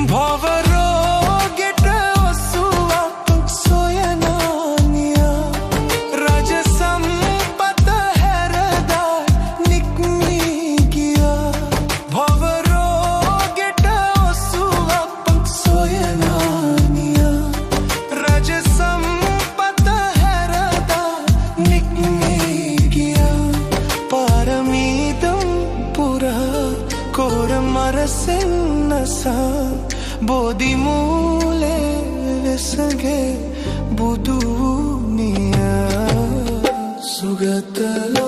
භවරෝගෙට ඔසුවක් සොයනානියා රජ සම්පත හැරදා නික්මී ගියා භවරෝගෙට ඔසුවක් සොයනානියා රජ සම්පත හැරදා නික්මී ගියා පාරමීදම් පුරා कोर मरसेन नसा बोधि मूले विसगे बुदुनिया सुगतल